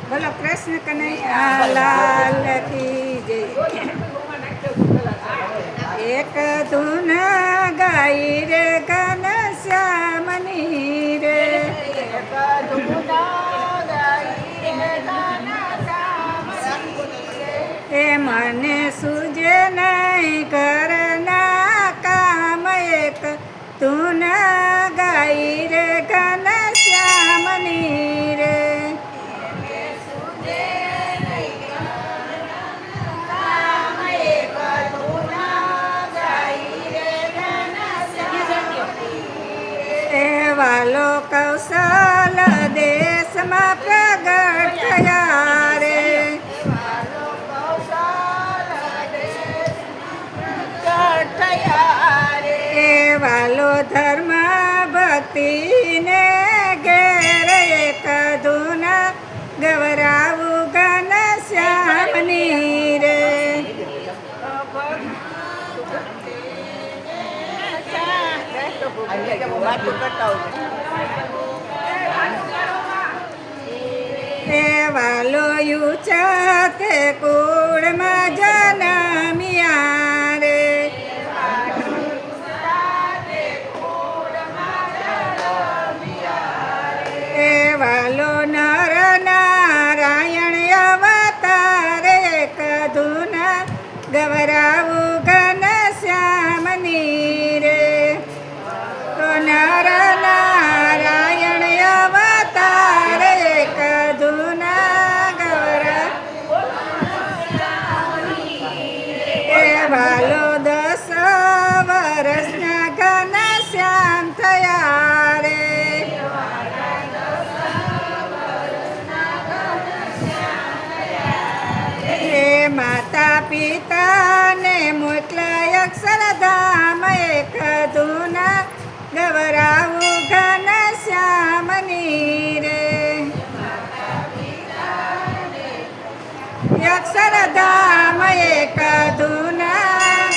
બોલો કૃષ્ણ કનૈયા લાલ કી જય। એક ધૂન ગાઈ રે ઘનશ્યામની રે, એ મને સૂજે નહીં ઘરના કામ, એક ધૂન ગાઈ રે ઘનશ્યામની રે। વાલો કૌશલ દેશમાં પ્રગટ થયા રે, એ વાલો ધર્મ ભક્તિને ઘેર એક ધૂન ગવરાવું ઘનશ્યામની રે। એ વાલો ઊંચા તે કુળમાં જન્મ્યા રે, એ વાલો નર નારાયણ અવતાર એક ધૂન ગવરાવું ઘનશ્યામની રે। નર નારાયણ અવતાર એક ધૂન ગવરાવું, એ વાલો 10 વર્ષના ઘનશ્યામ થયા રે, એ માતા પિતાને મોકલાય અક્ષરધામ એક ધૂન ગવરાવું ઘનશ્યામની રે। અક્ષરધામ એક ધૂન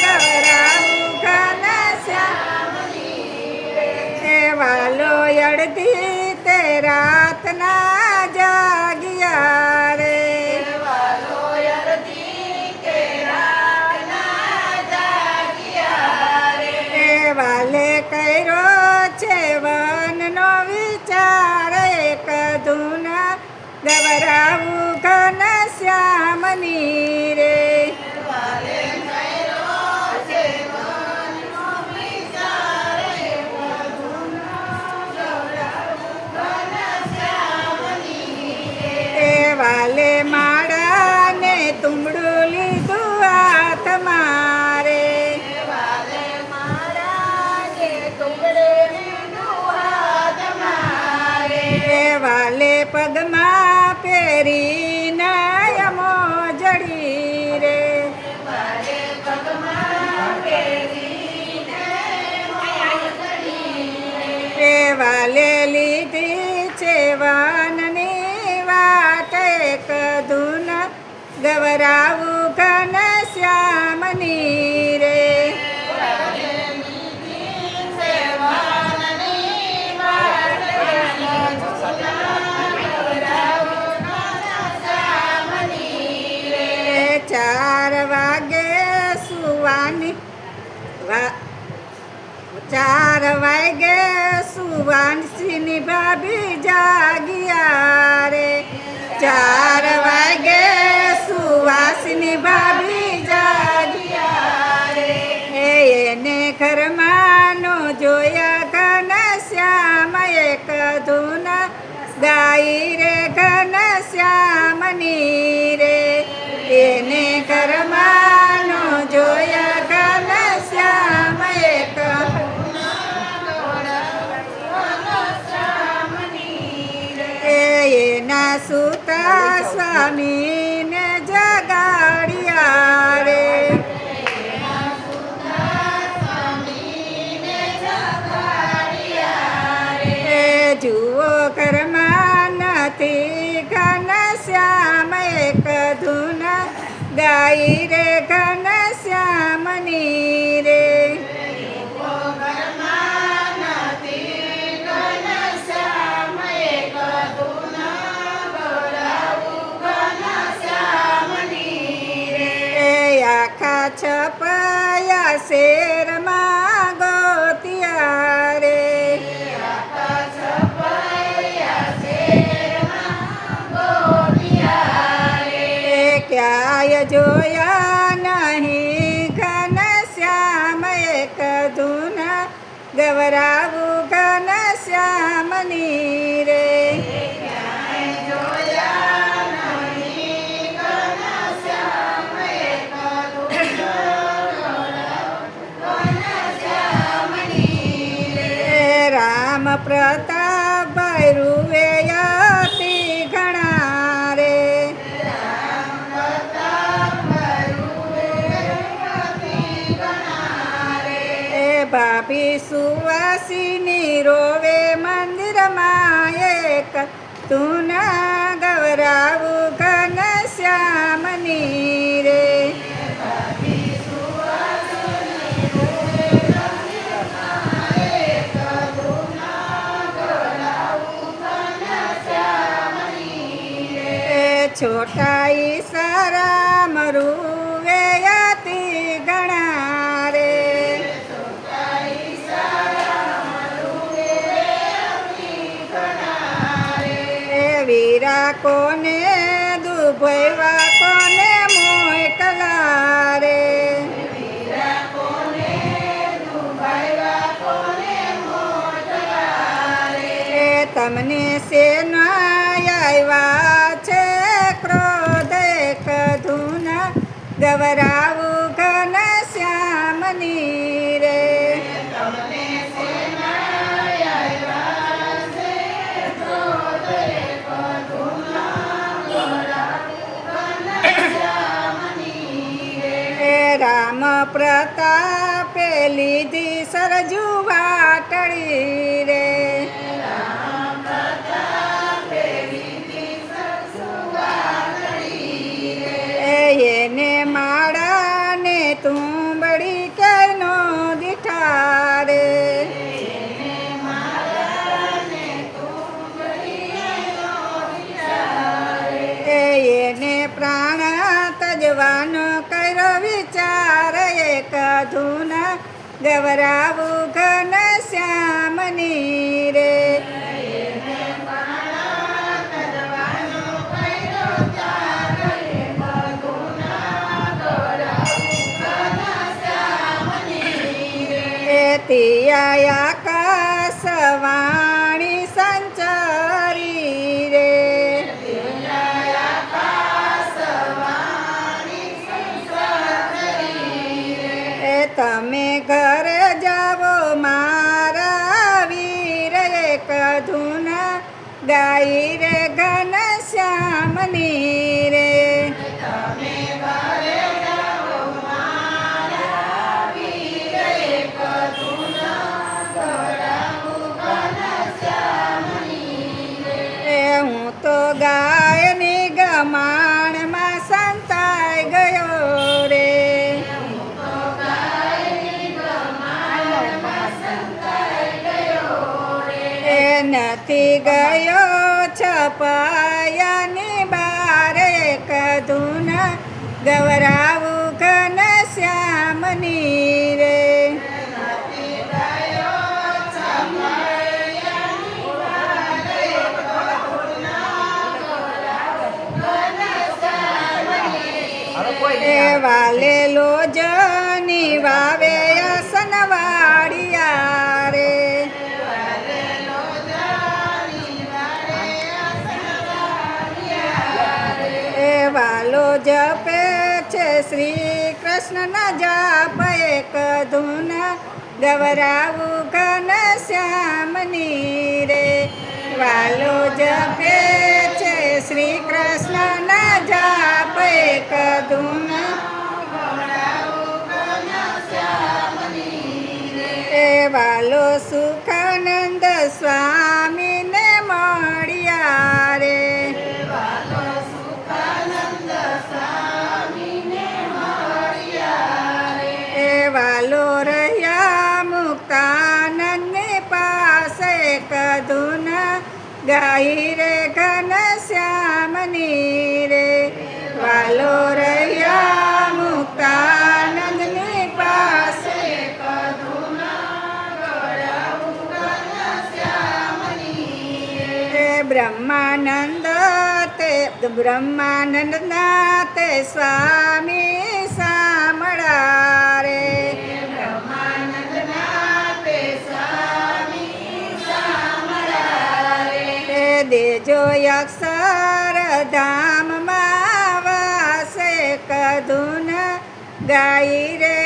ગવરાવું ઘનશ્યામની રે, એ વાલો અડધી તે રાતના જાગ્યા રે, વાલે કર્યો છે વનનો વિચાર એક ધૂન ગવરાવું ઘનશ્યામની રે। એ વાલે માળાને તુંબડું લીધું હાથમાં રે, વાલે પગમાં પહેરીને મોજડી રે, એ વાલે લીધી છે વનની વાત એક ધૂન ગવરાવું ઘનશ્યામની રે। ચાર વાગે સુવાની 4 વાગે સુવાનસીની ભાભી જાગ્યા રે, 4 વાગે સુવાસની ભાભી જાગ્યા રે, એને ઘરમાં નો જોયા ઘનશ્યામ એક ધૂન ગાઈ રે ઘનશ્યામની રે, એને ઘરમાં નો જોયા ઘનશ્યામ એક, એના સુતા સ્વામીને જગાડ્યા રે, એ જુઓ ઘરમાં નથી ઘનશ્યામ એક ધૂન ગાઈ રે ઘનશ્યામની રે। શેરમાં ગોતિયા રે ક્યાંય જોયા નહીં ઘનશ્યામ એક ધૂન ગવરાવું ઘનશ્યામની રે રામ પ્રતાપ ભૈરુવે અતિ ઘણા રે ભાભી સુવાસીની રોવે મંદિરમાં એક તું ના ગવરાવું ઘનશ્યામની રે છોટા ઈશારા મરુવે અતિ ઘણા રે વીરા કોને દુભૈવા કોને મોકલા રે તમને સેના આવ્યા છે ક્રોધ એક ધૂન ગવરાવું ઘનશ્યામની રે રામ પ્રતાપે લીધી સરજુ વાટડી રે એને માળા ને તુંબડી કેનો દીઠા રે એને પ્રાણ તજવાનો કર્યો વિચાર એક ધૂન ગવરાવું ઘનશ્યામની રે આકાશવાણી સંચારી રે તમે ઘરે જાવો મારા વીર એક ધૂન ગાઈ રે ઘનશ્યામની રે હું તો ગાયની ગમાણમાં સંતાઈ ગયો રે નથી ગયો છપાયાની બાર એક ધૂન ગવરાવું ઘનશ્યામની રે વાલે લોજની વાવે અસનવાડિયા રે વાલો જપે છે શ્રી કૃષ્ણના જાપ એક ધૂન ગવરાવું ઘનશ્યામની રે વાલો જપે છે શ્રી કૃષ્ણના જાપ એક ધૂન વાલો સુખાનંદ સ્વામીને મળ્યા રે વાલો રહ્યા મુક્તાનંદની પાસે કધુન ગાઈ રે ઘનશ્યામની રે વાલો રહ્યા મુક્તાનંદની પાસે બ્રહ્માનંદના તે સ્વામી સાંભળા રે. તે દેજો અક્ષરધામમાં વાસે કધુન ગાઈ રે